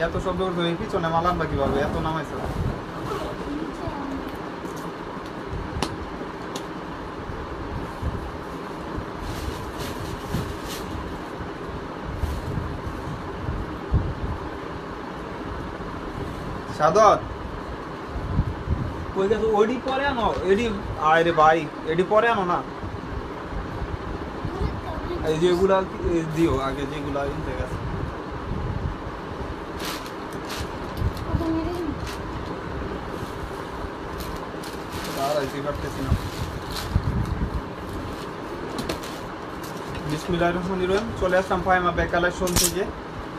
এত শব্দ করতে পিছনে মালান বা কিভাবে এত নামাইছে সাদত কই গেছে ওডি পরে আনো এডি আরে ভাই এডি পরে আনো না এই যেগুলা দিও আগে যেগুলা ইনতে গেছে বিসমিল্লাহির রহমানির রহিম চলে আসলাম ফাহিমা ব্যাগ কালেকশন থেকে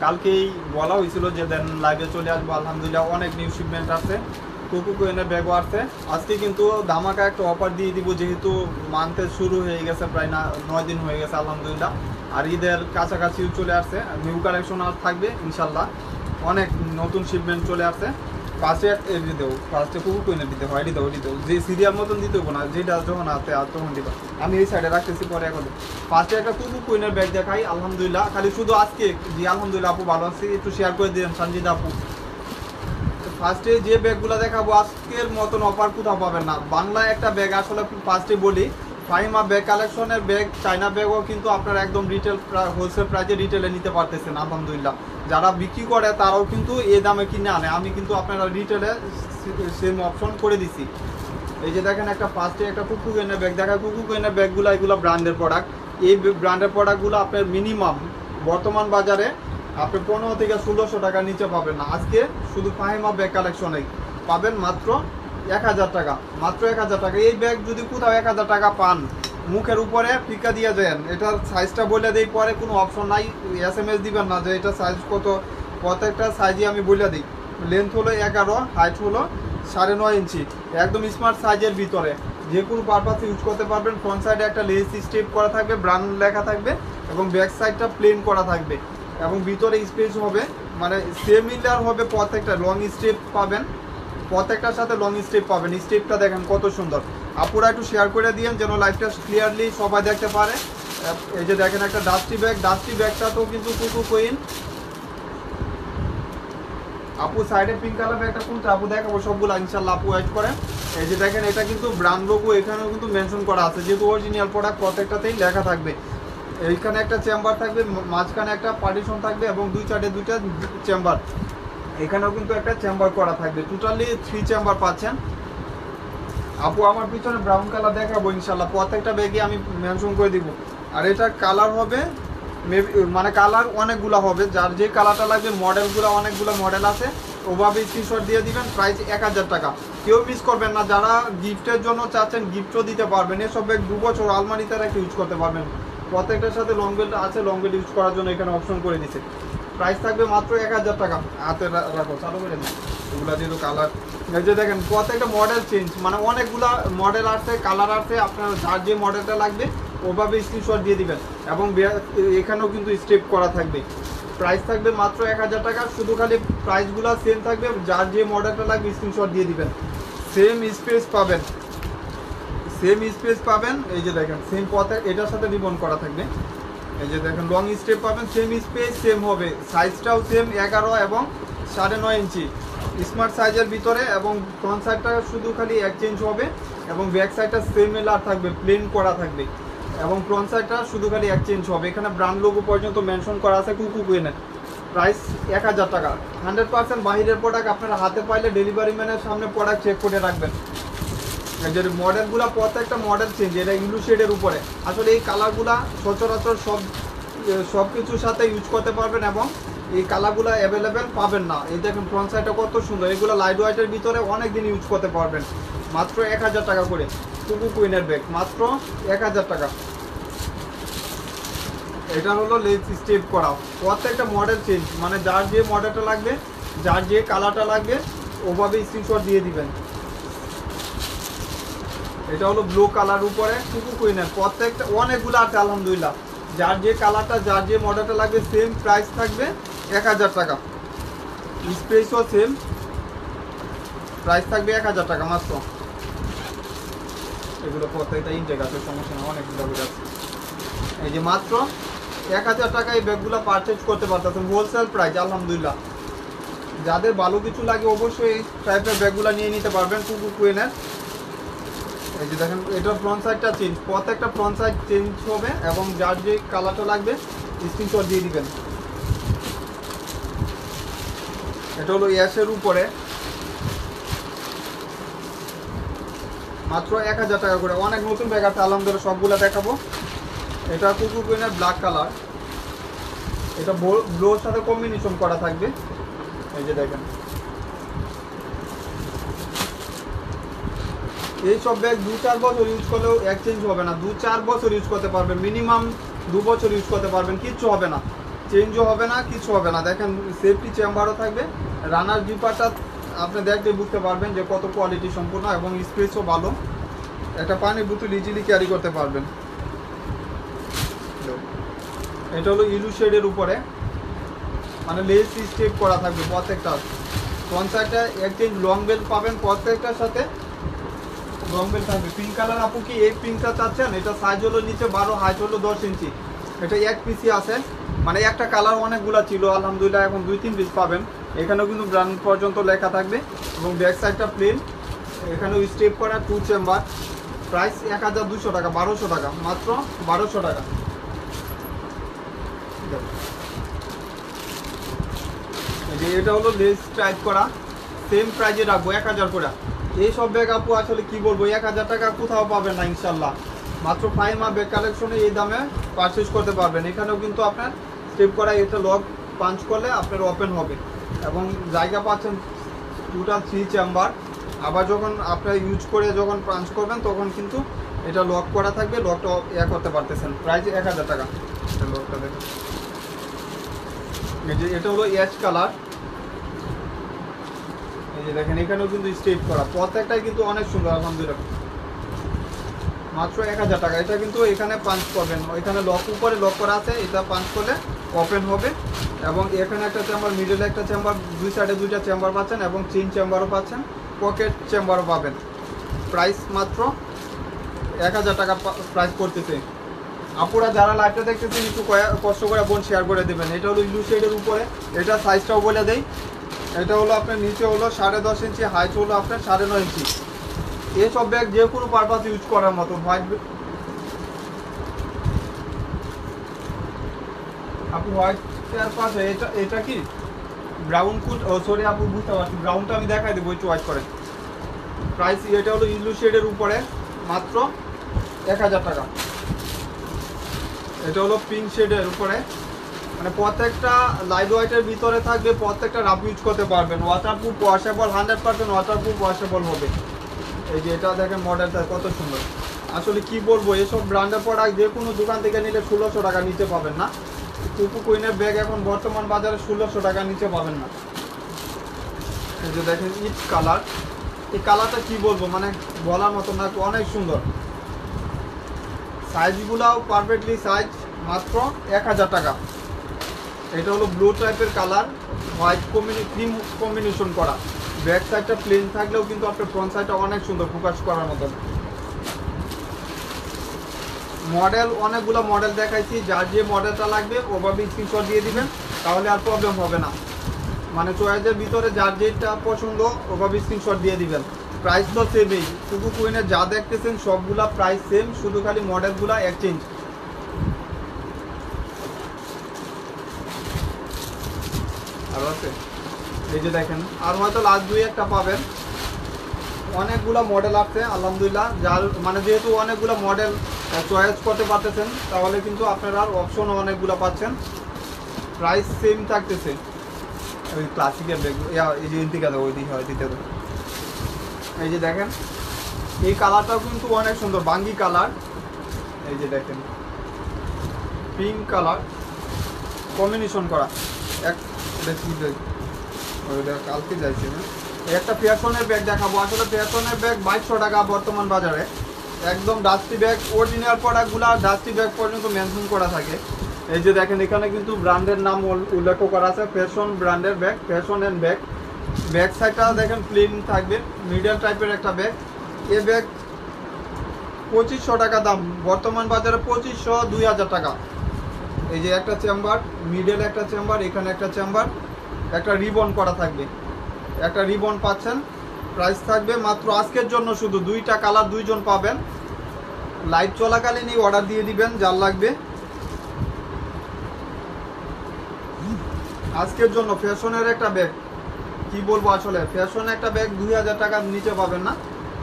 কালকেই বলা হয়েছিল যে দেন লাইভে চলে আসবো আলহামদুলিল্লাহ অনেক নিউ শিপমেন্ট আছে কুকু কোয়েনের ব্যাগও আছে আজকে কিন্তু ধামাকা একটা অফার দিয়ে দিব যেহেতু মান্থে শুরু হয়ে গেছে প্রায় 9 দিন হয়ে গেছে আলহামদুলিল্লাহ আর ঈদের কাছাকাছিও চলে আসছে নিউ কালেকশন আর থাকবে ইনশাল্লাহ অনেক নতুন শিপমেন্ট চলে আসছে ফার্স্টে এডি দেবো ফার্স্টে কুকু কোয়েনের দিতে হয় এডি দেবো যে সিরিয়াল মতন দিতে হবো না যেটা যখন আসতে আর তখন দিবা আমি এই সাইডে রাখতেছি পরে এখন ফার্স্টে একটা কুকু কোয়েনের ব্যাগ দেখাই আলহামদুলিল্লাহ খালি শুধু আজকে জি আলহামদুলিল্লাহ আপু ভালো আছি একটু শেয়ার করে দিলেন সঞ্জিত আপু ফার্স্টে যে ব্যাগগুলো দেখাবো আজকের মতন অফার কোথাও পাবেন না বাংলায় একটা ব্যাগ আসলে ফার্স্টে বলি ফাহিমা ব্যাগ কালেকশনের ব্যাগ চায়না ব্যাগও কিন্তু আপনারা একদম রিটেল হোলসেল প্রাইসে রিটেলে নিতে পারতেছেন আলহামদুলিল্লাহ যারা বিক্রি করে তারাও কিন্তু এই দামে কিনে আনে আমি কিন্তু আপনারা রিটেলে সেম অপশন করে দিছি এই যে দেখেন একটা ফার্স্টে একটা কুকু কোয়েনের ব্যাগ দেখা কুকু কোয়েনের ব্যাগগুলো এগুলো ব্র্যান্ডের প্রোডাক্ট এই ব্র্যান্ডের প্রোডাক্টগুলো আপনার মিনিমাম বর্তমান বাজারে আপনি 15 থেকে 1600 টাকা নিচে পাবেন না আজকে শুধু ফাহিমা ব্যাগ কালেকশনে পাবেন মাত্র 1000 টাকা মাত্র 1000 টাকা এই ব্যাগ যদি কোথাও 1000 টাকা পান মুখের উপরে ফিকা দিয়ে যান এটার সাইজটা বলে দেই পরে কোনো অপশন নাই SMS দিবেন না যে এটা সাইজ কত প্রত্যেকটা সাইজই আমি বলে দিই লেন্থ হলো 11 হাইট হলো 9.5 ইঞ্চি একদম স্মার্ট সাইজের ভিতরে যে কোনো পারপাসে ইউজ করতে পারবেন ফ্রন্ট সাইডে একটা লেস স্ট্রিপ করা থাকবে ব্র্যান্ড লেখা থাকবে এবং ব্যাক সাইডটা প্লেন করা থাকবে এবং ভিতরে স্পেস হবে মানে সেম ইলার হবে প্রত্যেকটা লং স্ট্রিপ পাবেন প্রত্যেকটার সাথে লং স্ট্রিপ পাবেন স্ট্রিপটা দেখেন কত সুন্দর আপুরা একটু শেয়ার করে দিয়েন যেন লাইভটা ক্লিয়ারলি সবাই দেখতে পারে এই যে দেখেন একটা ডাস্টি ব্যাগটাতেও কিন্তু কুকু কোয়েন আপু সাইডে পিঙ্ক কালার ব্যাগটা কোনটা আপু দেখাবো সবগুলো ইনশাআল্লাহ আপু ওয়েট করেন এই যে দেখেন এটা কিন্তু ব্র্যান্ড লোগো এখানেও কিন্তু মেনশন করা আছে যেহেতু অরিজিনাল প্রোডাক্ট প্রত্যেকটাতেই লেখা থাকবে এইখানে একটা চেম্বার থাকবে মাঝখানে একটা পার্টিশন থাকবে এবং দুই সাইডে দুইটা চেম্বার এখানেও কিন্তু একটা চেম্বার করা থাকবে টোটালি 3 চেম্বার পাচ্ছেন আপু আমার পিছনে ব্রাউন কালার দেখাবো ইনশাআল্লাহ প্রত্যেকটা ব্যাগে আমি মেনশন করে দিব আর এটা কালার হবে মানে কালার অনেকগুলো হবে যার যে কালারটা লাগবে মডেলগুলো অনেকগুলো মডেল আছে ওভাবে স্ক্রিনশট দিয়ে দিবেন প্রাইস 1000 টাকা কেউ মিস করবেন না যারা গিফটের জন্য চাচ্ছেন গিফটও দিতে পারবেন এসব ব্যাগ 2 বছর আলমারিতে রেখে ইউজ করতে পারবেন প্রত্যেকটার সাথে লং বেল্ট আছে লং বেল্ট ইউজ করার জন্য এখানে অপশন করে দিচ্ছে প্রাইস থাকবে মাত্র 1000 টাকা হাতে রাখো চালু করে দিন এগুলা যেহেতু কালার এই যে দেখেন প্রত্যেকটা মডেল চেঞ্জ মানে অনেকগুলা মডেল আছে কালার আছে আপনার যার যে মডেলটা লাগবে ওভাবে স্ক্রিনশট দিয়ে দিবেন এবং এখানেও কিন্তু স্টেপ করা থাকবে প্রাইস থাকবে মাত্র 1000 টাকা শুধু খালি প্রাইসগুলো সেম থাকবে যার যে মডেলটা লাগবে স্ক্রিনশট দিয়ে দিবেন সেম স্পেস পাবেন এই যে দেখেন সেম পথে এটার সাথে রিবন করা থাকবে এই যে দেখেন লং স্টেপ পাবেন সেম স্পেস সেম হবে সাইজটাও সেম 11 এবং 9.5 ইঞ্চি স্মার্ট সাইজের ভিতরে এবং ফ্রন্ট সাইডটা শুধু খালি এক্সচেঞ্জ হবে এবং ব্যাক সাইডটা সেম এলার থাকবে প্লেন করা থাকবে এবং ফ্রন্ট সাইডটা শুধু খালি এক্সচেঞ্জ হবে এখানে ব্র্যান্ড লোগো পর্যন্ত মেনশন করা আছে কুকু কোয়েনের প্রাইস 1000 টাকা 100% বাহিরের প্রোডাক্ট আপনারা হাতে পাইলে ডেলিভারি ম্যানের সামনে প্রোডাক্ট চেক করে রাখবেন এই যে মডেলগুলো প্রত্যেকটা মডেল চেঞ্জ এটা ইউলু শেডের উপরে আসলে এই কালারগুলো সচরাচর সব কিছুর সাথে ইউজ করতে পারবেন এবং এই কালারগুলো অ্যাভেলেবেল পাবেন না এই দেখেন ফ্রন্ট সাইডটা কত সুন্দর এগুলো লাইট ওয়েটের ভিতরে অনেক দিন ইউজ করতে পারবেন মাত্র 1000 টাকা করে কুকু কোয়েনের ব্যাগ মাত্র 1000 টাকা এটা হলো লেস স্টেপ করা প্রত্যেকটা মডেল চেঞ্জ মানে যার যে মডেলটা লাগবে যার যে কালারটা লাগবে ওভাবে স্ক্রিনশট দিয়ে দিবেন এটা হলো ব্লু কালার উপরে কুকু কোয়েনের প্রত্যেকটা অনেকগুলো আছে আলহামদুলিল্লাহ যার যে কালারটা যার যে মডেলটা লাগবে সেম প্রাইস থাকবে 1000 টাকা স্পেসও সেম প্রাইস থাকবে 1000 টাকা মাত্র এগুলো প্রত্যেকটা ইনটেক আছে সমস্যা না অনেকগুলো আছে এই যে মাত্র 1000 টাকা এই ব্যাগগুলো পারচেজ করতে পারতেছেন হোলসেল প্রাইস আলহামদুলিল্লাহ যাদের ভালো কিছু লাগে অবশ্যই এই টাইপের ব্যাগগুলো নিয়ে নিতে পারবেন কুকু কুইনের। এই যে দেখেন এটা ফ্রন্ট সাইডটা চেঞ্জ, প্রত্যেকটা ফ্রন্ট সাইড চেঞ্জ হবে এবং যার যে কালারটা লাগবে স্ক্রিনশট দিয়ে দিবেন। এটা হলো অ্যাশের উপরে, মাত্র 1000 টাকা করে। অনেক নতুন ব্যাগ আছে আলহামদুলিল্লাহ, সবগুলো দেখাবো। এটা কুকু কুইনের ব্ল্যাক কালার, এটা ব্লুর সাথে কম্বিনেশন করা থাকবে। এই যে দেখেন এইসব ব্যাগ 2-4 বছর ইউজ করলেও এক্সচেঞ্জ হবে না, 2-4 বছর ইউজ করতে পারবেন, মিনিমাম 2 বছর ইউজ করতে পারবেন, কিচ্ছু হবে না, চেঞ্জও হবে না, কিছু হবে না। দেখেন সেফটি চেম্বারও থাকবে, রানার জিপারটা আপনি দেখতে বুঝতে পারবেন যে কত কোয়ালিটি সম্পূর্ণ এবং স্পেসও ভালো। একটা পানির বোতল ইজিলি ক্যারি করতে পারবেন। এটা হলো ইলু শেডের উপরে, মানে লেস স্টেপ করা থাকবে প্রত্যেকটা। ফ্রন্ট সাইডে এক্সচেঞ্জ লং বেল্ট পাবেন, প্রত্যেকটার সাথে লং বেল্ট থাকবে। পিঙ্ক কালার আপু কি এই পিঙ্কটা চাচ্ছেন? এটা সাইজ হলো নিচে 12, হাইট হলো 10 ইঞ্চি। এটা এক পিসই আছে, মানে একটা কালার অনেকগুলা ছিল, আলহামদুলিল্লাহ এখন 2-3 পিস পাবেন। এখানেও কিন্তু ব্র্যান্ড পর্যন্ত লেখা থাকবে এবং ব্যাক সাইডটা প্লেন। এখানেও স্টেপ করা 2 চেম্বার। প্রাইস 1200 টাকা, 1200 টাকা, মাত্র 1200 টাকা। এটা হলো লেস টাইপ করা, সেম প্রাইজে রাখবো 1000 করে। এইসব ব্যাগ আপু আসলে কি বলবো, 1000 টাকা কোথাও পাবেন না ইনশাল্লাহ। মাত্র ফাইমা ব্যাগ কালেকশনে এই দামে পারচেজ করতে পারবেন। এখানেও কিন্তু আপনার স্টেপ করা, এটা লক পাঞ্চ করলে আপনার ওপেন হবে এবং জায়গা পাচ্ছেন টোটাল 3 চেম্বার। আবার যখন আপনার ইউজ করে যখন পাঞ্চ করবেন তখন কিন্তু এটা লক করা থাকবে, লকটা করতে পারতেছেন। প্রাইস 1000 টাকা। লকটা দেখুন, এই যে এটা হলো অ্যাশ কালার। এই যে দেখেন এখানেও কিন্তু স্টেপ করা, প্রত্যেকটাই কিন্তু অনেক সুন্দর আলহামদুলিল্লাহ। মাত্র 1000 টাকা। এটা কিন্তু এখানে পাঞ্চ করবেন, এখানে লক উপরে লক করা আছে, এটা পাঞ্চ করলে ওপেন হবে এবং এখানে একটা চেম্বার, মিডলে একটা চেম্বার, দুই সাইডে 2টা চেম্বার পাচ্ছেন এবং চেইন চেম্বারও পাচ্ছেন, পকেট চেম্বারও পাবেন। প্রাইস মাত্র 1000 টাকা প্রাইস করতেছে। আপুরা যারা লাইভটা দেখতেছেন একটু কষ্ট করে বোন শেয়ার করে দেবেন। এটা হলো ইলু শেডের উপরে, এটা সাইজটাও বলে দেই। এটা হলো আপনার নিচে হলো 10.5 ইঞ্চি, হাইট হলো আপনার 9.5 ইঞ্চি। এইসব ব্যাগ যে কোনো পারপাস ইউজ করার মতো। হোয়াইট আপু হোয়াইটের পাশে এটা কি ব্রাউন কুট, ও সরি আপু বুঝতে পারছি, ব্রাউনটা আমি দেখাই দেবো একটু হোয়াইট করে। প্রাইস এটা হলো ইলু শেডের উপরে, মাত্র 1000 টাকা। এটা হলো পিঙ্ক শেডের উপরে, মানে প্রত্যেকটা লাইট ওয়াইটের ভিতরে থাকবে, প্রত্যেকটা রাফ ইউজ করতে পারবেন। ওয়াটারপ্রুফ ওয়াশেবল, 100% ওয়াটারপ্রুফ ওয়াশেবল হবে। এই যে এটা দেখেন মডেলটা কত সুন্দর। আসলে কি বলবো, এসব ব্র্যান্ডের প্রোডাক্ট যে কোনো দোকান থেকে নিলে 1600 টাকা নিচে পাবেন না। কুকু কুইনের ব্যাগ এখন বর্তমান বাজারে 1600 টাকা নিচে পাবেন না। এই যে দেখেন ইট কালার, এই কালারটা কি বলবো, মানে বলার মতো না, অনেক সুন্দর। সাইজগুলাও পারফেক্টলি সাইজ, মাত্র 1000 টাকা। এটা হলো ব্লু টাইপের কালার, হোয়াইট ক্রিম কম্বিনেশন করা। ব্যাক সাইডটা প্লেন থাকলেও কিন্তু আপনার ফ্রন্ট সাইডটা অনেক সুন্দর, ফোকাস করার মতন। মডেল অনেকগুলো মডেল দেখাইছি, যার যে মডেলটা লাগবে ওভাবে স্ক্রিনশট দিয়ে দিবেন, তাহলে আর প্রবলেম হবে না। মানে চয়েসের ভিতরে যার যেটা পছন্দ ওভাবে স্ক্রিনশট দিয়ে দিবেন। প্রাইস তো সেমই, কুকু কুইনের যা দেখতেছেন সবগুলা প্রাইস সেম, শুধু খালি মডেলগুলা এক্সচেঞ্জ। আর আছে এই যে দেখেন, আর হয়তো লাস্ট 2-1টা পাবেন। অনেকগুলো মডেল আছে আলহামদুলিল্লাহ, যার মানে যেহেতু অনেকগুলো মডেল চয়েস করতে পারতেছেন, তাহলে কিন্তু আপনারা অপশনও অনেকগুলো পাচ্ছেন। প্রাইস সেম থাকতেছে। ওই ক্লাসিকের ব্যাগ এই যে দিকে ওই দিকে হয় দিতে। এই যে দেখেন এই কালারটাও কিন্তু অনেক সুন্দর, বাঙ্গি কালার। এই যে দেখেন পিঙ্ক কালার কম্বিনেশন করা, এক কালকে যাইছে না। একটা ফ্যাশনের ব্যাগ দেখাবো। আসলে ফ্যাশনের ব্যাগ 2200 টাকা বর্তমান বাজারে। একদম ডাস্টি ব্যাগ, অরিজিনাল প্রোডাক্টগুলো ডাস্টি ব্যাগ পর্যন্ত মেনশন করা থাকে। এই যে দেখেন এখানে কিন্তু ব্র্যান্ডের নাম উল্লেখ করা আছে, ফ্যাশন ব্র্যান্ডের bag, fashion and bag. Back সাইডটা দেখেন প্লেন থাকবে, মিডল টাইপের একটা ব্যাগ। এই ব্যাগ 2500 টাকা দাম বর্তমান বাজারে, 2500-2000 টাকা। এই যে একটা চেম্বার, মিডল একটা চেম্বার, এখানে একটা চেম্বার, একটা রিবন করা থাকবে। একটা রিবন পাচ্ছেন। প্রাইস থাকবে মাত্র আজকের জন্য শুধু 2টা কালার 2জন পাবেন। লাইভ চলাকালীনই অর্ডার দিয়ে দিবেন যার লাগবে। আজকের জন্য ফ্যাশনের একটা ব্যাগ, কি বলবো আসলে ফ্যাশনের একটা ব্যাগ 2000 টাকার নিচে পাবেন না।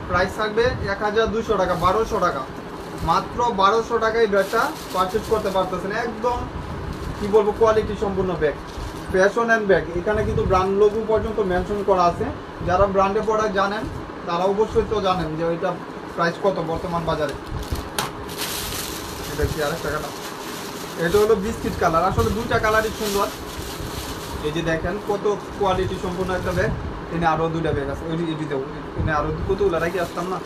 প্রাইস থাকবে 1200 টাকা, 1200 টাকা, মাত্র 1200 টাকায় ব্যাগটা পারচেজ করতে পারতেছেন। একদম কি বলবো কোয়ালিটি সম্পূর্ণ ব্যাগ, ফ্যাশন অ্যান্ড ব্যাগ। এখানে কিন্তু ব্র্যান্ড লোগো পর্যন্ত মেনশন করা আছে। যারা ব্র্যান্ডের প্রোডাক্ট জানেন তারা অবশ্যই তো জানেন যে ওইটা প্রাইস কত বর্তমান বাজারে। এটা কি আরেকটা কালার, এটা হলো বিস্কিট কালার। আসলে 2টা কালারই সুন্দর। এই যে দেখেন কত কোয়ালিটি সম্পূর্ণ একটা ব্যাগ। এখানে আরও 2টা ব্যাগ আছে, ওই এটিতেও এখানে আরও কতগুলো রাখি আসতাম না।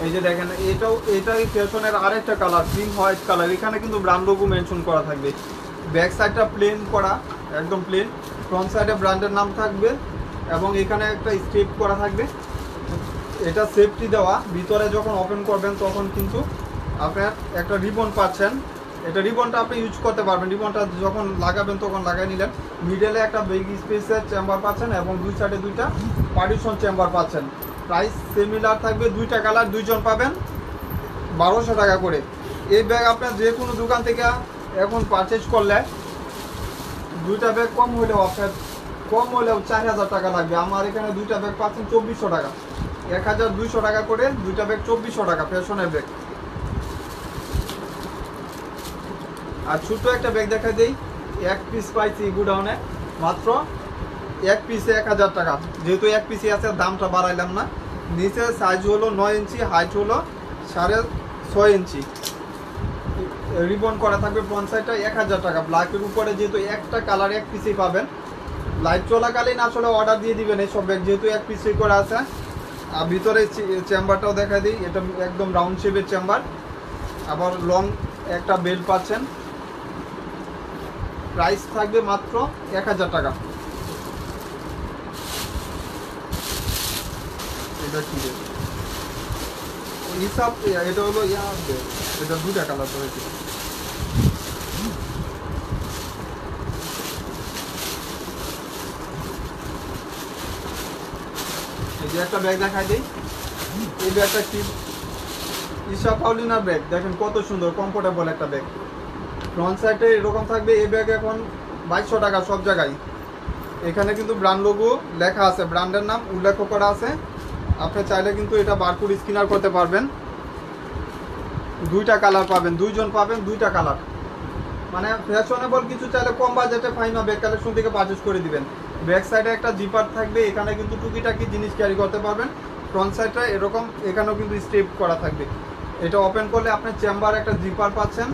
এই যে দেখেন এটাই ফ্যাশনের আরেকটা কালার, ক্রিম হোয়াইট কালার। এখানে কিন্তু ব্র্যান্ড লোগো মেনশন করা থাকবে। ব্যাক সাইডটা প্লেন করা, একদম প্লেন। ফ্রন্ট সাইডে ব্র্যান্ডের নাম থাকবে এবং এখানে একটা স্টেপ করা থাকবে। এটা সেফটি দেওয়া, ভিতরে যখন ওপেন করবেন তখন কিন্তু আপনার একটা রিবন পাচ্ছেন। এটা রিবনটা আপনি ইউজ করতে পারবেন, রিবনটা যখন লাগাবেন তখন লাগাই নিলেন। মিডলে একটা বিগ স্পেসের চেম্বার পাচ্ছেন এবং দুই সাইডে 2টা পার্টিশন চেম্বার পাচ্ছেন। প্রাইস সিমিলার থাকবে, 2টা কালার 2জন পাবেন, 1200 টাকা করে। এই ব্যাগ আপনার যে কোনো দোকান থেকে এখন পারচেজ করলে 2টা ব্যাগ কম হলেও 4000 টাকা লাগবে। আমার এখানে 2টা ব্যাগ পাচ্ছেন 2400 টাকা, 1200 টাকা করে 2টা ব্যাগ 2400 টাকা ফ্যাশনের ব্যাগ। আর ছোট্ট একটা ব্যাগ দেখা দেই, 1 পিস পাইছি গুডাউনে, মাত্র 1 পিসে 1000 টাকা। যেহেতু 1 পিসে আছে দামটা বাড়াইলাম না। নিচে সাইজ হলো 9 ইঞ্চি, হাইট হলো 6.5 ইঞ্চি। রিবন করা থাকবে ফ্রন্ট সাইডটা, 1000 টাকা। ব্ল্যাকের উপরে যেহেতু একটা কালার 1 পিসেই পাবেন। লাইভ চলাকালীন আসলে অর্ডার দিয়ে দিবেন এইসব ব্যাগ, যেহেতু 1 পিসেই করে আছে। আর ভিতরে চেম্বারটাও দেখা দিই, এটা একদম রাউন্ড শেপের চেম্বার। আবার লং একটা বেল্ট পাচ্ছেন। প্রাইস থাকবে মাত্র 1000 টাকা। এটা কি হিসাব, এটা হলো এটা 2টা কালার রয়েছে। এই যে একটা ব্যাগ দেখাই দিই, এই ব্যাগটা কি ঈশা পাউলিনার ব্যাগ। দেখেন কত সুন্দর কমফোর্টেবল একটা ব্যাগ। ফ্রন্ট সাইডে এরকম থাকবে। এই ব্যাগ এখন 2200 টাকা সব জায়গায়। এখানে কিন্তু ব্র্যান্ড লোগো লেখা আছে, ব্র্যান্ডের নাম উল্লেখ করা আছে। আপনি চাইলে কিন্তু এটা বারকোড স্ক্যানার করতে পারবেন। 2টা কালার পাবেন, 2জন পাবেন, 2টা কালার। মানে ফ্যাশনেবল কিছু চাইলে কম বাজেটে ফাইমা ব্যাগ কালেকশন থেকে পারচেজ করে দিবেন। ব্যাক সাইডে একটা জিপার থাকবে, এখানে কিন্তু টুকিটাকি জিনিস ক্যারি করতে পারবেন। ফ্রন্ট সাইডটা এরকম, এখানেও কিন্তু স্টেপ করা থাকবে। এটা ওপেন করলে আপনি চেম্বার একটা জিপার পাচ্ছেন,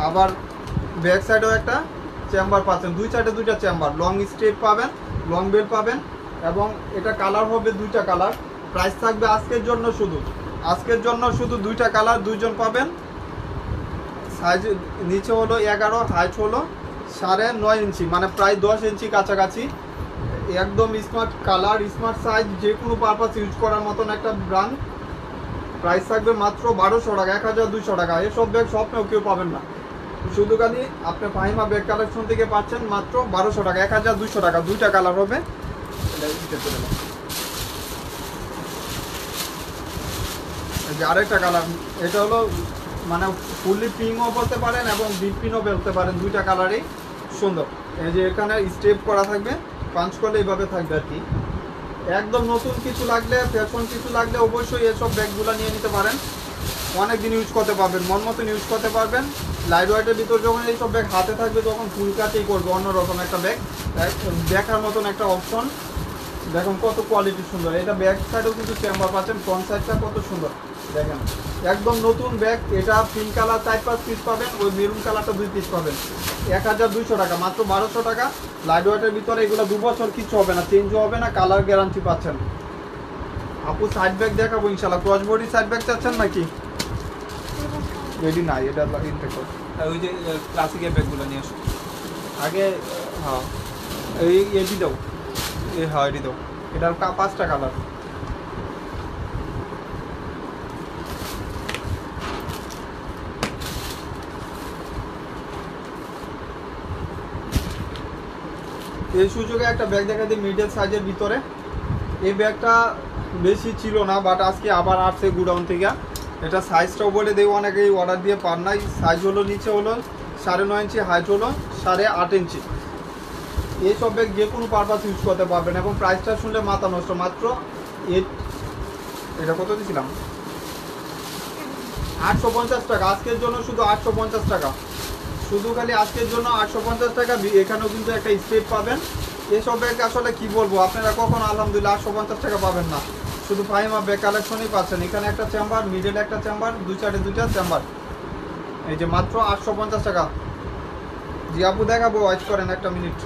আবার ব্যাক সাইডেও একটা চেম্বার পাচ্ছেন। 2 সাইডে 2টা চেম্বার, লং স্টেপ পাবেন, লং বেল পাবেন এবং এটা কালার হবে 2টা কালার। প্রাইস থাকবে আজকের জন্য শুধু 2টা কালার 2জন পাবেন। সাইজ নিচে হলো 11, হাইট হলো 9.5 ইঞ্চি, মানে প্রায় 10 ইঞ্চি কাছাকাছি। একদম স্মার্ট কালার, স্মার্ট সাইজ, যে কোনো পারপাস ইউজ করার মতন একটা ব্র্যান্ড। প্রাইস থাকবে মাত্র 1200 টাকা, 1200 টাকা। এসব ব্যাগ স্বপ্নেও কেউ পাবেন না। শুধু খালি আপনি ফাহিমা ব্যাগ কালেকশন থেকে পাচ্ছেন মাত্র 1200 টাকা, 1200 টাকা। 2টা কালার হবে। আরেকটা কালার, এটা হলো মানে ফুললি পিংও বলতে পারেন এবং ডিপ পিনও বলতে পারেন। 2টা কালারই সুন্দর। এই যে এখানে স্টেপ করা থাকবে, পাঞ্চ করলে এইভাবে থাকবে আর কি। একদম নতুন কিছু লাগলে, ফ্যাশন কিছু লাগলে অবশ্যই এসব ব্যাগগুলো নিয়ে নিতে পারেন। অনেক দিন ইউজ করতে পারবেন, মন মতন ইউজ করতে পারবেন। লাইট ওয়েটের ভিতর যখন এইসব ব্যাগ হাতে থাকবে তখন ফুল কাটেই করবে, অন্যরকম একটা ব্যাগ, দেখার মতন একটা অপশন। দেখুন কত কোয়ালিটি সুন্দর। এটা ব্যাক সাইডেও কিন্তু চেম্বার পাচ্ছেন, ফ্রন্ট সাইডটা কত সুন্দর দেখেন। একদম নতুন ব্যাগ। এটা পিঙ্ক কালার 4-5 পিস পাবেন, ওই মেরুন কালারটা 2 পিস পাবেন। 1200 টাকা, মাত্র 1200 টাকা। লাইট ওয়েটের ভিতরে এগুলো 2 বছর কিছু হবে না, চেঞ্জও হবে না, কালার গ্যারান্টি পাচ্ছেন। আপু সাইড ব্যাগ দেখাবো ইনশাল্লাহ। ক্রস বডি সাইড ব্যাগ চাচ্ছেন নাকি? রেডি নাই, এটা ইনটেক করো। ওই যে ক্লাসিকের ব্যাগগুলো নিয়ে আসো আগে। হ্যাঁ এটি দাও, হ্যাঁ এটি দাও। এটার 5টা কালার। এই সুযোগে একটা ব্যাগ দেখা দিই মিডল সাইজের ভিতরে। এই ব্যাগটা বেশি ছিল না, বাট আজকে আবার আসছে গুডাউন থেকে। এটা সাইজটাও বলে দেবো, অনেকেই অর্ডার দিয়ে পার নাই। সাইজ হলো নিচে হলো 9.5 ইঞ্চি, হাইট হলো 8.5 ইঞ্চি। এইসব ব্যাগ যে কোনো পারপাস ইউজ করতে পারবেন। এবং প্রাইসটা শুনলে মাথা নষ্ট, মাত্র এটা কত দিয়েছিলাম 850 টাকা আজকের জন্য, শুধু 850 টাকা, শুধু খালি আজকের জন্য 850 টাকা। এখানেও কিন্তু একটা স্টেপ পাবেন। এসব ব্যাগ আসলে কি বলবো, আপনারা কখনো আলহামদুলিল্লাহ 850 টাকা পাবেন না। শুধু ফাহিমা ব্যাগ কালেকশনই পাচ্ছেন। এখানে একটা চেম্বার, মিডল একটা চেম্বার, দুই সাইডে দুইটা চেম্বার। এই যে মাত্র 850 টাকা। জি আপু দেখাবো, ওয়াইট করেন একটা মিনিট।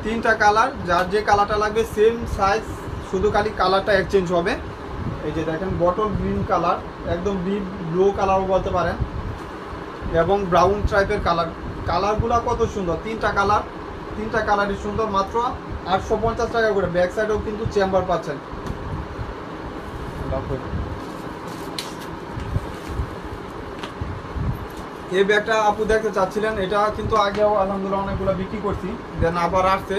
3টা কালার, যার যে কালারটা লাগবে সেম সাইজ, শুধু খালি কালারটা এক্সচেঞ্জ হবে। এই যে দেখেন বটল গ্রিন কালার, একদম ডিপ ব্লু কালারও বলতে পারেন, এবং ব্রাউন টাইপের কালার। কালারগুলো কত সুন্দর, 3টা কালার, 3টা কালারই সুন্দর। মাত্র 850 টাকা করে। ব্যাক সাইডেও কিন্তু চেম্বার পাচ্ছেন। এই ব্যাগটা আপু দেখতে চাচ্ছিলেন, এটা কিন্তু আগেও আলহামদুলিল্লাহ অনেকগুলো বিক্রি করছি, দেন আবার আসছে।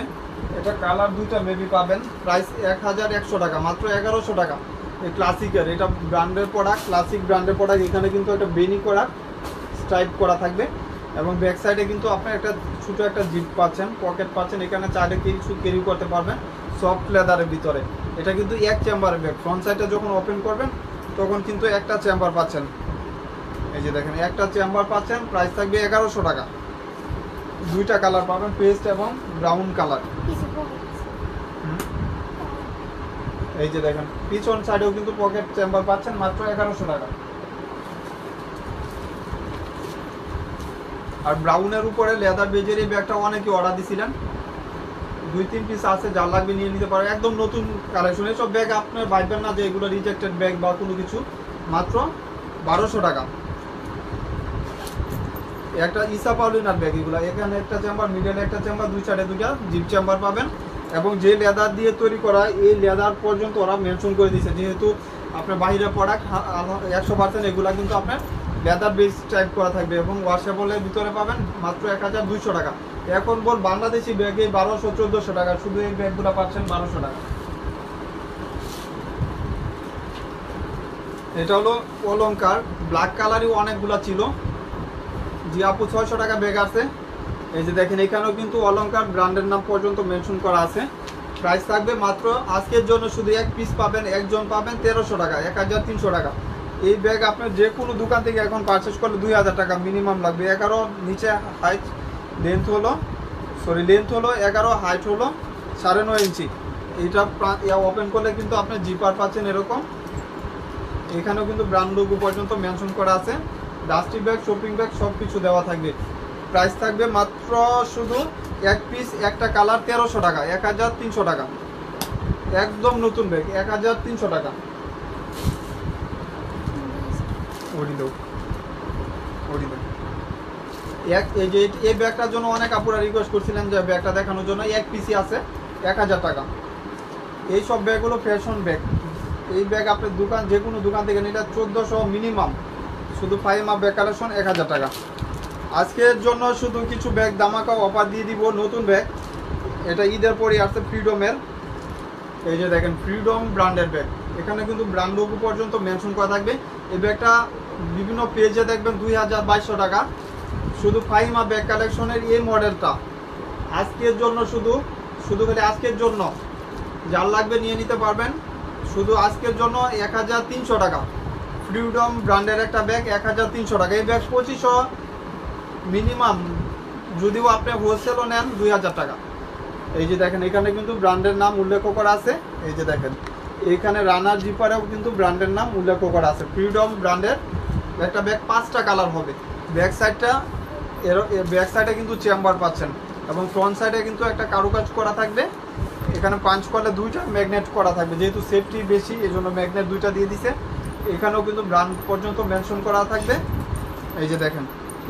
এটা কালার দুইটা মেবি পাবেন। প্রাইস 1100 টাকা, মাত্র 1100 টাকা। এই ক্লাসিকের, এটা ব্র্যান্ডের প্রোডাক্ট, ক্লাসিক ব্র্যান্ডের প্রোডাক্ট। এখানে কিন্তু একটা বেনি করা স্ট্রাইপ করা থাকবে, এবং ব্যাক সাইডে কিন্তু আপনি একটা ছোটো একটা জিপ পাচ্ছেন, পকেট পাচ্ছেন। এখানে চাইলে কিছু ক্যারি করতে পারবেন, সফট লেদারের ভিতরে। এটা কিন্তু এক চেম্বারের ব্যাগ। ফ্রন্ট সাইডটা যখন ওপেন করবেন তখন কিন্তু একটা চেম্বার পাচ্ছেন। এই যে দেখেন একটা চেম্বার পাচ্ছেন। প্রাইস থাকবে 1100 টাকা। 2টা কালার পাবেন, পেস্ট এবং ব্রাউন কালার। এই যে দেখেন পিছন সাইডেও কিন্তু পকেট চেম্বার পাচ্ছেন, মাত্র 1100 টাকা। আর ব্রাউনের উপরে লেদার বেজের এই ব্যাগটা অনেকে অর্ডার দিছিলেন, 2-3 পিস আছে, যার লাগবে নিয়ে নিতে পারে। একদম নতুন কালেকশন। এইসব ব্যাগ আপনার ভাববেন না যে এগুলো রিজেক্টেড ব্যাগ বা কোনো কিছু। মাত্র 1200 টাকা। একটা ইসা পাউলিনার ব্যাগ এগুলো। এখানে একটা চেম্বার, মিডলে একটা চেম্বার, দুই সাইডে দুইটা জিপ চেম্বার পাবেন। এবং যে লেদার দিয়ে তৈরি করা, এই লেদার পর্যন্ত ওরা মেনশন করে দিয়েছে, যেহেতু আপনার বাইরে প্রোডাক্ট 100% এগুলা কিন্তু আপনার লেদার বেস টাইপ করা থাকবে। এবং ওয়াশেবলের ভিতরে পাবেন মাত্র 1200 টাকা। এখন বল বাংলাদেশি ব্যাগে 1200-1400 টাকা, শুধু এই ব্যাগগুলো পাচ্ছেন 1200 টাকা। এটা হলো অলংকার, ব্ল্যাক কালারই অনেকগুলো ছিল। জি আপু 600 টাকা ব্যাগ আছে। এই যে দেখেন এখানেও কিন্তু অলংকার ব্র্যান্ডের নাম পর্যন্ত মেনশন করা আছে। প্রাইস থাকবে মাত্র আজকের জন্য, শুধু এক পিস পাবেন, একজন পাবেন 1300 টাকা, 1300 টাকা। এই ব্যাগ আপনার যে কোনো দোকান থেকে এখন পারচেস করলে 2000 টাকা মিনিমাম লাগবে। 11 নিচে হাইট, লেন্থ হলো 11, হাইট হলো 9.5 ইঞ্চি। এইটা ওপেন করলে কিন্তু আপনার জিপার পাচ্ছেন এরকম। এখানেও কিন্তু ব্র্যান্ড লোগো পর্যন্ত মেনশন করা আছে। ডাস্টি ব্যাগ, শপিং ব্যাগ সব কিছু দেওয়া থাকবে। প্রাইস থাকবে মাত্র শুধু এক পিস, একটা কালার 1300 টাকা, 1300 টাকা। একদম নতুন ব্যাগ, 1300 টাকা। এই যে এই ব্যাগটার জন্য অনেক আপুরা রিকোয়েস্ট করছিলেন যে ব্যাগটা দেখানোর জন্য। এক পিসি আছে 1000 টাকা। এই সব ব্যাগগুলো ফ্যাশন ব্যাগ। এই ব্যাগ আপনার দোকান, যে কোনো দোকান থেকে নিলে 1400 মিনিমাম। শুধু ফাহিমা ব্যাগ কালেকশন 1000 টাকা। আজকের জন্য শুধু কিছু ব্যাগ দামাকা অফার দিয়ে দিব, নতুন ব্যাগ। এটা ঈদের পরে আসছে ফ্রিডমের। এই যে দেখেন ফ্রিডম ব্র্যান্ডের ব্যাগ। এখানে কিন্তু ব্র্যান্ড লোগো পর্যন্ত মেনশন করা থাকবে। এই ব্যাগটা বিভিন্ন পেজে দেখবেন 2200 টাকা। শুধু ফাহিমা ব্যাগ কালেকশনের এই মডেলটা আজকের জন্য, শুধু খালি আজকের জন্য, যার লাগবে নিয়ে নিতে পারবেন। শুধু আজকের জন্য 1300 টাকা। ফ্রিডম ব্র্যান্ডের একটা ব্যাগ 1300 টাকা। এই ব্যাগ 2500 মিনিমাম, যদিও আপনি হোলসেলও নেন 2000 টাকা। এই যে দেখেন এখানে কিন্তু ব্র্যান্ডের নাম উল্লেখ করা আছে। এই যে দেখেন এখানে রানার জিপারেও কিন্তু ব্র্যান্ডের নাম উল্লেখ করা আছে। ফ্রিডম ব্র্যান্ডের একটা ব্যাগ, 5টা কালার হবে। ব্যাক সাইডে কিন্তু চেম্বার পাচ্ছেন, এবং ফ্রন্ট সাইডে কিন্তু একটা কারুকাজ করা থাকবে। এখানে পাঞ্চ করলে 2টা ম্যাগনেট করা থাকবে, যেহেতু সেফটি বেশি এই জন্য ম্যাগনেট 2টা দিয়ে দিছে। এখানেও কিন্তু ব্র্যান্ড পর্যন্ত মেনশন করা থাকবে। এই যে দেখেন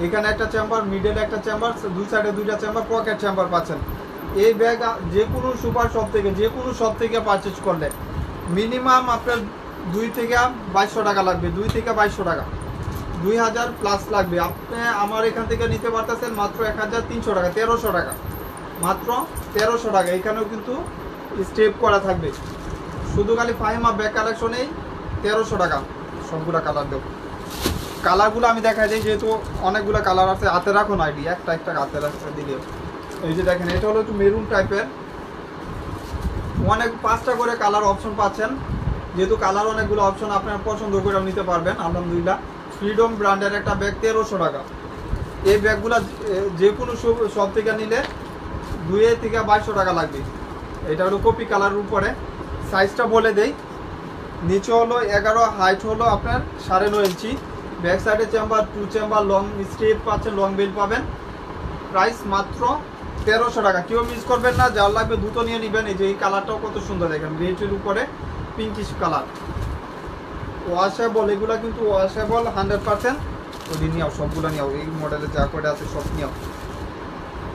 এখানে একটা চেম্বার, মিডলে একটা চেম্বার, দুই সাইডে 2টা চেম্বার, পকেট চেম্বার পাচ্ছেন। এই ব্যাগ যে কোনো সুপার শপ থেকে, যে কোনো শপ থেকে পারচেজ করলে মিনিমাম আপনার 2 থেকে 2200 টাকা লাগবে। 2 থেকে 2200 টাকা, 2000 প্লাস লাগবে। আপনি আমার এখান থেকে নিতে পারতেছেন মাত্র 1300 টাকা, 1300 টাকা। মাত্র 1300 টাকা। এখানেও কিন্তু স্টেপ করা থাকবে, শুধু খালি ফাহিমা ব্যাগ কালেকশনেই 1300 টাকা। সবগুলা কালার দেব, কালারগুলো আমি দেখাই দিই, যেহেতু অনেকগুলো কালার আছে। হাতে রাখুন আইডি, একটা একটা হাতে রাখতে দিলে। এই যে দেখেন, এটা হলো একটু মেরুন টাইপের, অনেক 5টা করে কালার অপশন পাচ্ছেন। যেহেতু কালার অনেকগুলো অপশন, আপনার পছন্দ করে নিতে পারবেন। আলহামদুলিল্লাহ, ফ্রিডম ব্র্যান্ডের একটা ব্যাগ 1300 টাকা। এই ব্যাগগুলা যে কোনো সব থেকে নিলে 2 থেকে 2200 টাকা লাগবে। এটা হলো কপি কালারের উপরে। সাইজটা বলে দেই, নিচে হলো 11, হাইট হলো আপনার 9.5 ইঞ্চি। ব্যাক সাইডে চেম্বার 2 চেম্বার, লং স্ট্রিপ পাচ্ছেন, লং বেল পাবেন। প্রাইস মাত্র 1300 টাকা। কেউ মিস করবেন না, যার লাগবে দ্রুত নিয়ে নেবেন। এই যে এই কালারটাও কত সুন্দর দেখেন, রেডের উপরে পিঙ্কিশ কালার, ওয়াশেবল। এগুলো কিন্তু ওয়াশেবল 100%। ওই নিয়েও সবগুলো নিয়েও, এই মডেলে যা করে আছে সব নিয়েও।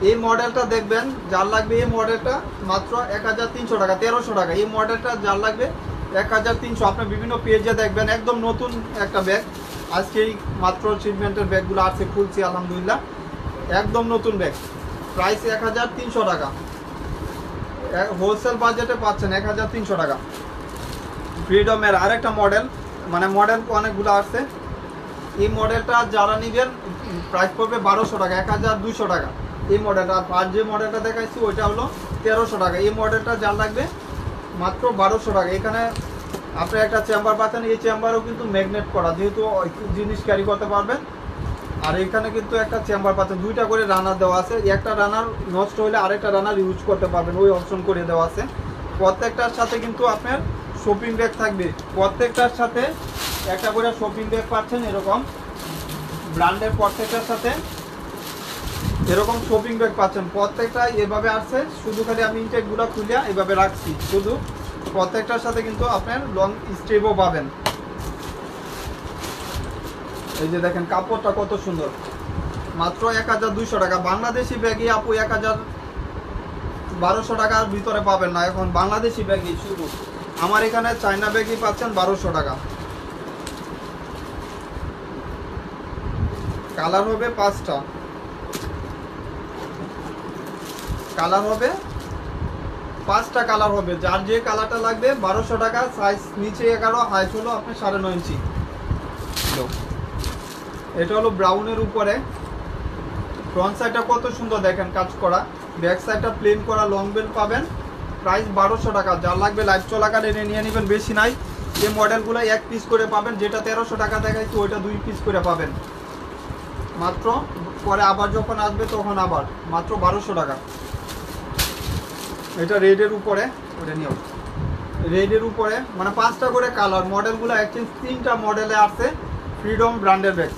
এই মডেলটা দেখবেন, যার লাগবে এই মডেলটা মাত্র 1300 টাকা। 1300 টাকা এই মডেলটা যার লাগবে 1300। আপনার বিভিন্ন পেজে দেখবেন, একদম নতুন একটা ব্যাগ। আজকেই মাত্র ট্রিটমেন্টের ব্যাগগুলো আসছে, খুলছি আলহামদুলিল্লাহ। একদম নতুন ব্যাগ, প্রাইস 1300 টাকা। হোলসেল বাজেটে পাচ্ছেন 1300 টাকা। ফ্রিডমের আরেকটা মডেল, মানে মডেল অনেকগুলো আসছে। এই মডেলটা যারা নেবেন প্রাইস পড়বে 1200 টাকা, 1200 টাকা এই মডেলটা। আর যে মডেলটা দেখাইছি ওইটা হলো 1300 টাকা। এই মডেলটা যার লাগবে মাত্র 1200 টাকা। এখানে আপনি একটা চেম্বার পাচ্ছেন, এই চেম্বারও কিন্তু ম্যাগনেট করা, যেহেতু জিনিস ক্যারি করতে পারবেন। আর এখানে কিন্তু একটা চেম্বার পাচ্ছেন, 2টা করে রানার দেওয়া আছে। একটা রানার নষ্ট হলে আরেকটা রানার ইউজ করতে পারবেন, ওই অপশন করে দেওয়া আছে। প্রত্যেকটার সাথে কিন্তু আপনার শপিং ব্যাগ থাকবে, প্রত্যেকটার সাথে একটা করে শপিং ব্যাগ পাচ্ছেন। এরকম ব্র্যান্ডের প্রত্যেকটার সাথে এরকম শপিং ব্যাগ পাচ্ছেন। প্রত্যেকটা এভাবে আসছে, শুধু খালি আমি ইনটেকগুলো খুলে এভাবে রাখছি। শুধু প্রত্যেকটার সাথে কিন্তু আপনার লং স্ট্রিপও পাবেন। এই যে দেখেন, কাপড়টা কত সুন্দর, মাত্র 1200 টাকা। বাংলাদেশি ব্যাগই আপু 1200 টাকার ভিতরে পাবেন না এখন, বাংলাদেশি ব্যাগই শুধু। আমার এখানে চায়না ব্যাগই পাচ্ছেন 1200 টাকা। কালার হবে 5টা, কালার হবে 5টা কালার হবে। যার যে কালারটা লাগবে 1200 টাকা। সাইজ নিচে 11, হাইট হলো আপনার 9.5 ইঞ্চি। এটা হলো ব্রাউনের উপরে। ফ্রন্ট সাইডটা কত সুন্দর দেখেন, কাজ করা। ব্যাক সাইডটা প্লেন করা, লং বেল পাবেন। প্রাইস 1200 টাকা। যার লাগবে লাইভ চলাকালীন এনে নিয়ে নেবেন, বেশি নাই। এই মডেলগুলো 1 পিস করে পাবেন, যেটা 1300 টাকা দেখাইছি ওইটা 2 পিস করে পাবেন মাত্র। পরে আবার যখন আসবে তখন আবার মাত্র 1200 টাকা। এটা রেডের উপরে, ওটা নিয়েও রেডের উপরে, মানে 5টা করে কালার। মডেলগুলো এক্সচেঞ্জ 3টা মডেলে আসছে। ফ্রিডম ব্র্যান্ডের ব্যাগ।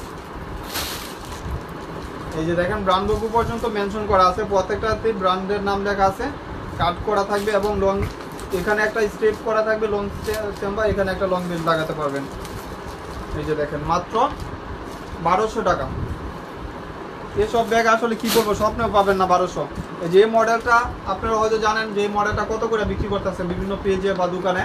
এই যে দেখেন, ব্র্যান্ড লোগো পর্যন্ত মেনশন করা আছে, প্রত্যেকটাতে ব্র্যান্ডের নাম লেখা আছে। কাট করা থাকবে এবং লং, এখানে একটা স্ট্রেপ করা থাকবে লং চেম্বার, এখানে একটা লং বেল লাগাতে পারবেন। এই যে দেখেন, মাত্র 1200 টাকা। এসব ব্যাগ আসলে কি করবো, স্বপ্নেও পাবেন না 1200। যে মডেলটা আপনারা হয়তো জানেন, যে মডেলটা কত করে বিক্রি করতেছে বিভিন্ন পেজে বা দোকানে,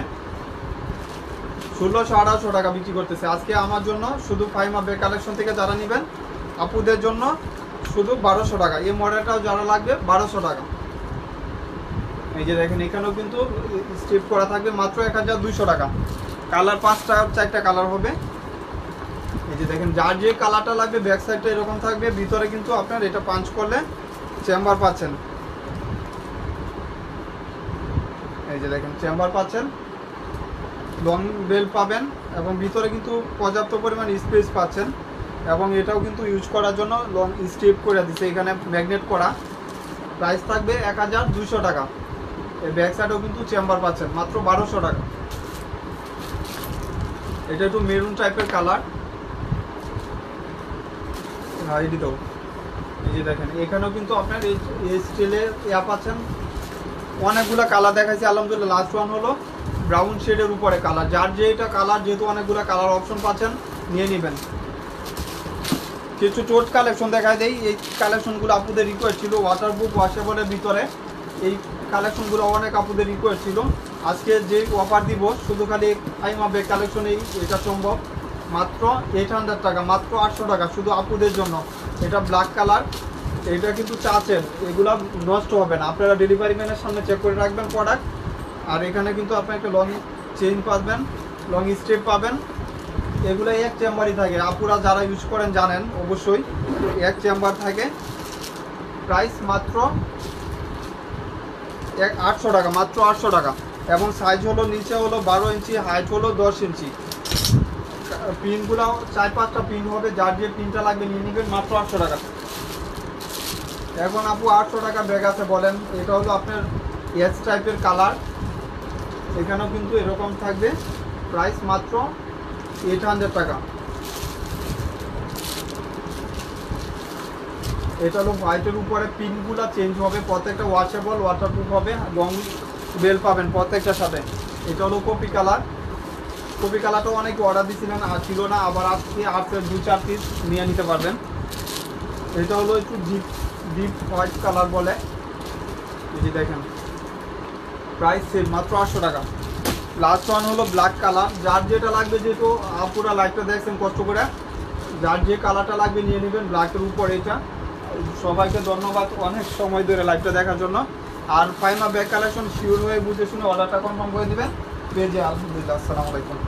1600-1800 টাকা বিক্রি করতেছে। আজকে আমার জন্য শুধু ফাহিমা ব্যাগ কালেকশন থেকে যারা নেবেন, আপুদের জন্য শুধু 1200 টাকা। এই মডেলটাও যারা লাগবে 1200 টাকা। এই যে দেখেন, এখানেও কিন্তু স্ট্রিপ করা থাকবে, মাত্র 1200 টাকা। কালার 4টা কালার হবে। এই যে দেখেন, যার যে কালারটা লাগবে ব্যাক সাইডটা এরকম থাকবে, ভিতরে কিন্তু আপনার এটা পাঞ্চ করলে চেম্বার পাচ্ছেন। এই যে দেখেন, চেম্বার পাচ্ছেন, লং বেল পাবেন এবং ভিতরে কিন্তু পর্যাপ্ত পরিমাণ স্পেস পাচ্ছেন। এবং এটাও কিন্তু ইউজ করার জন্য লং স্ট্রিপ করে দিচ্ছে, এখানে ম্যাগনেট করা। প্রাইস থাকবে 1200 টাকা। এই ব্যাক সাইডেও কিন্তু চেম্বার পাচ্ছেন, মাত্র 1200 টাকা। এটা একটু মেরুন টাইপের কালার। আইডি দাও। এই যে দেখেন, এখানেও কিন্তু আপনার এই স্টিলের পাচ্ছেন। অনেকগুলো কালার দেখাইছি আলহামদুলিল্লাহ। লাস্ট ওয়ান হলো ব্রাউন শেডের উপরে কালার। যার যেটা কালার, যেহেতু অনেকগুলো কালার অপশন পাচ্ছেন, নিয়ে নেবেন। কিছু টোট কালেকশন দেখাই দেই। এই কালেকশনগুলো আপুদের রিকোয়েস্ট ছিল, ওয়াটারপ্রুফ ওয়াশেবলের ভিতরে। এই কালেকশনগুলো অনেক আপুদের রিকোয়েস্ট ছিল। আজকে যে অফার দিব, শুধু খালি ফাহিমা ব্যাগ কালেকশনেই এটা সম্ভব। মাত্র 800 টাকা, মাত্র 800 টাকা শুধু আপুদের জন্য। এটা ব্ল্যাক কালার, এটা কিন্তু চাচের, এগুলা নষ্ট হবে না। আপনারা ডেলিভারি ম্যানের সামনে চেক করে রাখবেন প্রোডাক্ট। আর এখানে কিন্তু আপনি একটা লং চেইন পাবেন, লং স্টেপ পাবেন। এগুলো এক চেম্বারই থাকে, আপুরা যারা ইউজ করেন জানেন অবশ্যই, এক চেম্বার থাকে। প্রাইস মাত্র 800 টাকা, মাত্র 800 টাকা। এবং সাইজ হলো নিচে হলো 12 ইঞ্চি, হাইট হলো 10 ইঞ্চি। পিনগুলো 4-5টা পিন হবে, যার যে পিনটা লাগবে নিয়ে নেবেন, মাত্র 800 টাকা। এখন আপু 800 টাকা ব্যাগ আছে বলেন, এটা হলো আপনার এস টাইপের কালার, এখানেও কিন্তু এরকম থাকবে। প্রাইস মাত্র 800 টাকা। এটা হলো হোয়াইটের উপরে, পিনগুলো চেঞ্জ হবে, প্রত্যেকটা ওয়াশেবল, ওয়াটারপ্রুফ হবে, লং বেল পাবেন প্রত্যেকটার সাথে। এটা হলো কপি কালার। কপি কালারটাও অনেকে অর্ডার দিয়েছিলেন, আর ছিল না, আবার আজকে 2-4 পিস নিয়ে নিতে পারবেন। এটা হলো একটু ডিপ ডিপ হোয়াইট কালার বলে, এই যে দেখেন। প্রাইস সেম, মাত্র 800 টাকা। লাস্ট ওয়ান হলো ব্ল্যাক কালার, যার যেটা লাগবে, যেহেতু পুরা লাইটটা দেখছেন কষ্ট করে, যার যে কালারটা লাগবে নিয়ে নেবেন, ব্ল্যাকের উপর এটা। সবাইকে ধন্যবাদ অনেক সময় ধরে লাইভটা দেখার জন্য। আর ফাইমা ব্যাগ কালেকশন শিওর হয়ে বুঝে শুনে অর্ডারটা কনফার্ম করে দেবেন পেজে। আলহামদুলিল্লাহ, আসসালামু আলাইকুম।